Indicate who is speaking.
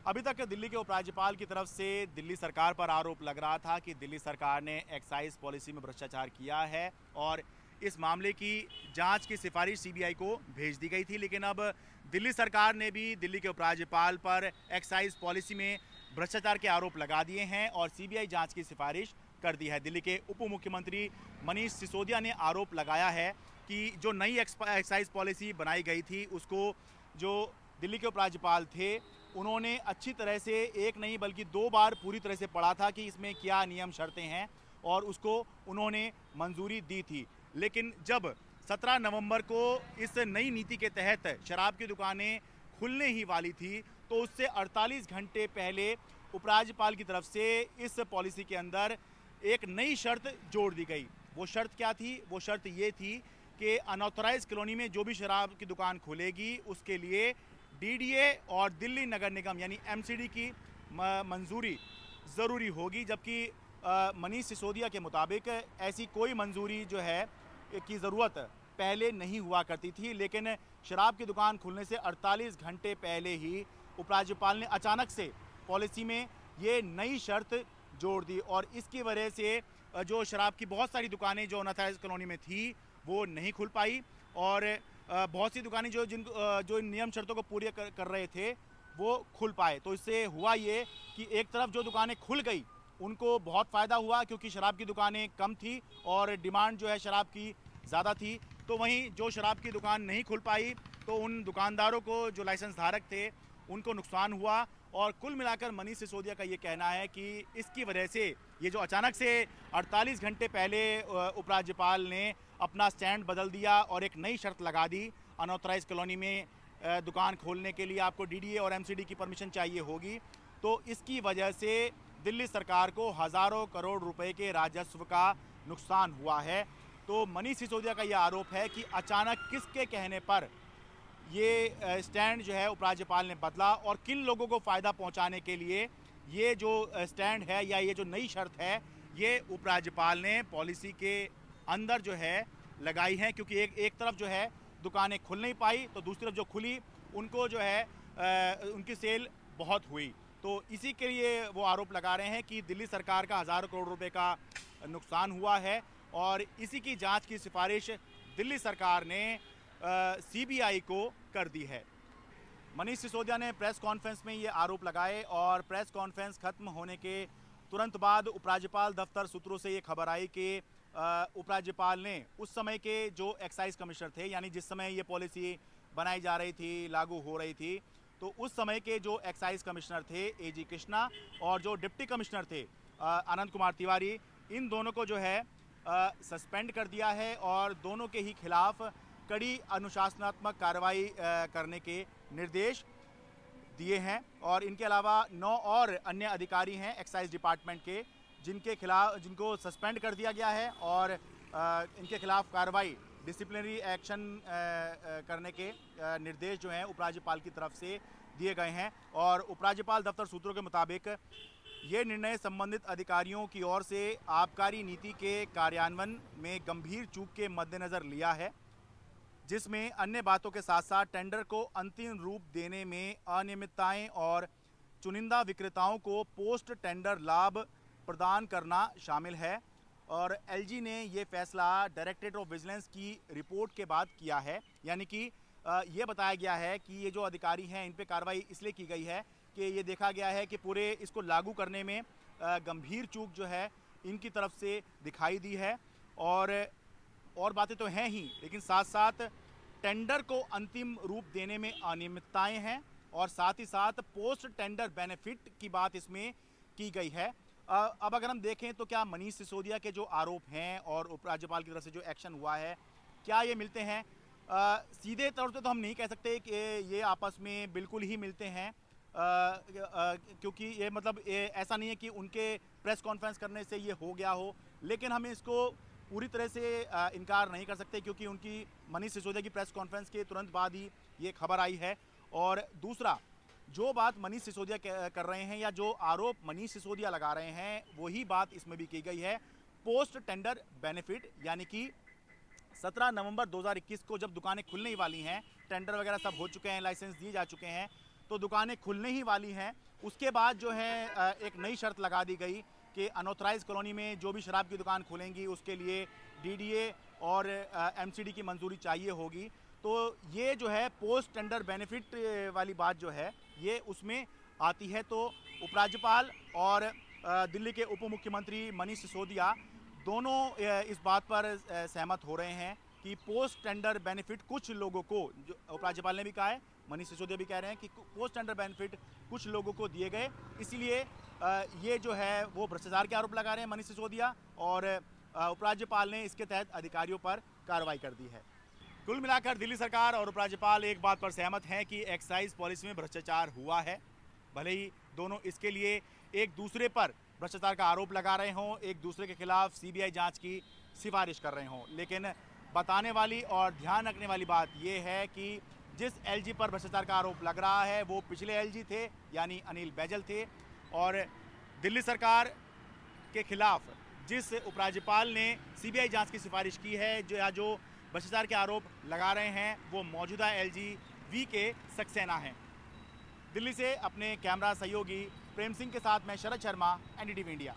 Speaker 1: अभी तक दिल्ली के उपराज्यपाल की तरफ से दिल्ली सरकार पर आरोप लग रहा था कि दिल्ली सरकार ने एक्साइज पॉलिसी में भ्रष्टाचार किया है और इस मामले की जांच की सिफारिश सीबीआई को भेज दी गई थी। लेकिन अब दिल्ली सरकार ने भी दिल्ली के उपराज्यपाल पर एक्साइज पॉलिसी में भ्रष्टाचार के आरोप लगा दिए हैं और सीबीआई जांच की सिफारिश कर दी है। दिल्ली के उप मुख्यमंत्री मनीष सिसोदिया ने आरोप लगाया है कि जो नई एक्साइज पॉलिसी बनाई गई थी उसको जो दिल्ली के उपराज्यपाल थे उन्होंने अच्छी तरह से एक नहीं बल्कि 2 बार पूरी तरह से पढ़ा था कि इसमें क्या नियम शर्तें हैं और उसको उन्होंने मंजूरी दी थी। लेकिन जब 17 नवंबर को इस नई नीति के तहत शराब की दुकानें खुलने ही वाली थी तो उससे 48 घंटे पहले उपराज्यपाल की तरफ से इस पॉलिसी के अंदर एक नई शर्त जोड़ दी गई। वो शर्त क्या थी? वो शर्त ये थी कि अनऑथराइज कॉलोनी में जो भी शराब की दुकान खुलेगी उसके लिए डीडीए और दिल्ली नगर निगम यानी एमसीडी की मंजूरी ज़रूरी होगी। जबकि मनीष सिसोदिया के मुताबिक ऐसी कोई मंजूरी जो है की ज़रूरत पहले नहीं हुआ करती थी। लेकिन शराब की दुकान खुलने से 48 घंटे पहले ही उपराज्यपाल ने अचानक से पॉलिसी में ये नई शर्त जोड़ दी और इसकी वजह से जो शराब की बहुत सारी दुकानें जो अनऑथराइज कॉलोनी में थी वो नहीं खुल पाई और बहुत सी दुकानें जो इन नियम शर्तों को पूरी कर रहे थे वो खुल पाए। तो इससे हुआ ये कि एक तरफ जो दुकानें खुल गई उनको बहुत फ़ायदा हुआ क्योंकि शराब की दुकानें कम थी और डिमांड जो है शराब की ज़्यादा थी। तो वहीं जो शराब की दुकान नहीं खुल पाई तो उन दुकानदारों को जो लाइसेंस धारक थे उनको नुकसान हुआ। और कुल मिलाकर मनीष सिसोदिया का ये कहना है कि इसकी वजह से ये जो अचानक से 48 घंटे पहले उपराज्यपाल ने अपना स्टैंड बदल दिया और एक नई शर्त लगा दी, अनऑथराइज कॉलोनी में दुकान खोलने के लिए आपको डीडीए और एमसीडी की परमिशन चाहिए होगी। तो इसकी वजह से दिल्ली सरकार को हज़ारों करोड़ रुपए के राजस्व का नुकसान हुआ है। तो मनीष सिसोदिया का यह आरोप है कि अचानक किसके कहने पर ये स्टैंड जो है उपराज्यपाल ने बदला और किन लोगों को फ़ायदा पहुंचाने के लिए ये जो स्टैंड है या ये जो नई शर्त है ये उपराज्यपाल ने पॉलिसी के अंदर जो है लगाई है। क्योंकि एक तरफ जो है दुकानें खुल नहीं पाई तो दूसरी तरफ जो खुली उनको जो है उनकी सेल बहुत हुई। तो इसी के लिए वो आरोप लगा रहे हैं कि दिल्ली सरकार का हज़ारों करोड़ रुपए का नुकसान हुआ है और इसी की जांच की सिफारिश दिल्ली सरकार ने सीबीआई को कर दी है। मनीष सिसोदिया ने प्रेस कॉन्फ्रेंस में ये आरोप लगाए और प्रेस कॉन्फ्रेंस खत्म होने के तुरंत बाद उपराज्यपाल दफ्तर सूत्रों से ये खबर आई कि उपराज्यपाल ने उस समय के जो एक्साइज कमिश्नर थे यानी जिस समय ये पॉलिसी बनाई जा रही थी, लागू हो रही थी, तो उस समय के जो एक्साइज कमिश्नर थे एजी कृष्णा और जो डिप्टी कमिश्नर थे आनंद कुमार तिवारी, इन दोनों को जो है सस्पेंड कर दिया है और दोनों के ही खिलाफ कड़ी अनुशासनात्मक कार्रवाई करने के निर्देश दिए हैं। और इनके अलावा 9 और अन्य अधिकारी हैं एक्साइज डिपार्टमेंट के जिनको सस्पेंड कर दिया गया है और इनके खिलाफ कार्रवाई डिसिप्लिनरी एक्शन करने के निर्देश जो हैं उपराज्यपाल की तरफ से दिए गए हैं। और उपराज्यपाल दफ्तर सूत्रों के मुताबिक ये निर्णय संबंधित अधिकारियों की ओर से आबकारी नीति के कार्यान्वयन में गंभीर चूक के मद्देनज़र लिया है, जिसमें अन्य बातों के साथ साथ टेंडर को अंतिम रूप देने में अनियमितताएं और चुनिंदा विक्रेताओं को पोस्ट टेंडर लाभ प्रदान करना शामिल है। और एलजी ने ये फैसला डायरेक्टरेट ऑफ विजिलेंस की रिपोर्ट के बाद किया है। यानी कि ये बताया गया है कि ये जो अधिकारी हैं इन पे कार्रवाई इसलिए की गई है कि ये देखा गया है कि पूरे इसको लागू करने में गंभीर चूक जो है इनकी तरफ से दिखाई दी है। और बातें तो हैं ही, लेकिन साथ साथ टेंडर को अंतिम रूप देने में अनियमितताएं हैं और साथ ही साथ पोस्ट टेंडर बेनिफिट की बात इसमें की गई है। अब अगर हम देखें तो क्या मनीष सिसोदिया के जो आरोप हैं और उपराज्यपाल की तरफ से जो एक्शन हुआ है क्या ये मिलते हैं? सीधे तौर पे तो हम नहीं कह सकते कि ये आपस में बिल्कुल ही मिलते हैं, क्योंकि ये मतलब ऐसा नहीं है कि उनके प्रेस कॉन्फ्रेंस करने से ये हो गया हो, लेकिन हम इसको पूरी तरह से इनकार नहीं कर सकते क्योंकि उनकी मनीष सिसोदिया की प्रेस कॉन्फ्रेंस के तुरंत बाद ही ये खबर आई है। और दूसरा, जो बात मनीष सिसोदिया कर रहे हैं या जो आरोप मनीष सिसोदिया लगा रहे हैं वही बात इसमें भी की गई है। पोस्ट टेंडर बेनिफिट यानी कि 17 नवंबर 2021 को जब दुकानें खुलने ही वाली हैं, टेंडर वगैरह सब हो चुके हैं, लाइसेंस दिए जा चुके हैं, तो दुकानें खुलने ही वाली हैं उसके बाद जो है एक नई शर्त लगा दी गई कि अनऑथराइज कॉलोनी में जो भी शराब की दुकान खुलेंगी उसके लिए डीडीए और एमसीडी की मंजूरी चाहिए होगी। तो ये जो है पोस्ट टेंडर बेनिफिट वाली बात जो है ये उसमें आती है। तो उपराज्यपाल और दिल्ली के उप मुख्यमंत्री मनीष सिसोदिया दोनों इस बात पर सहमत हो रहे हैं कि पोस्ट टेंडर बेनिफिट कुछ लोगों को, जो उपराज्यपाल ने भी कहा है, मनीष सिसोदिया भी कह रहे हैं कि पोस्ट टेंडर बेनिफिट कुछ लोगों को दिए गए, इसीलिए ये जो है वो भ्रष्टाचार के आरोप लगा रहे हैं मनीष सिसोदिया, और उपराज्यपाल ने इसके तहत अधिकारियों पर कार्रवाई कर दी है। कुल मिलाकर दिल्ली सरकार और उपराज्यपाल एक बात पर सहमत हैं कि एक्साइज पॉलिसी में भ्रष्टाचार हुआ है। भले ही दोनों इसके लिए एक दूसरे पर भ्रष्टाचार का आरोप लगा रहे हों, एक दूसरे के खिलाफ सीबीआई जांच की सिफारिश कर रहे हों, लेकिन बताने वाली और ध्यान रखने वाली बात यह है कि जिस एलजी पर भ्रष्टाचार का आरोप लग रहा है वो पिछले एलजी थे, यानी अनिल बैजल थे, और दिल्ली सरकार के खिलाफ जिस उपराज्यपाल ने सीबीआई जांच की सिफारिश की है, जो भ्रष्टाचार के आरोप लगा रहे हैं, वो मौजूदा एलजी वी के सक्सेना हैं। दिल्ली से अपने कैमरा सहयोगी प्रेम सिंह के साथ मैं शरद शर्मा, एनडीटीवी इंडिया।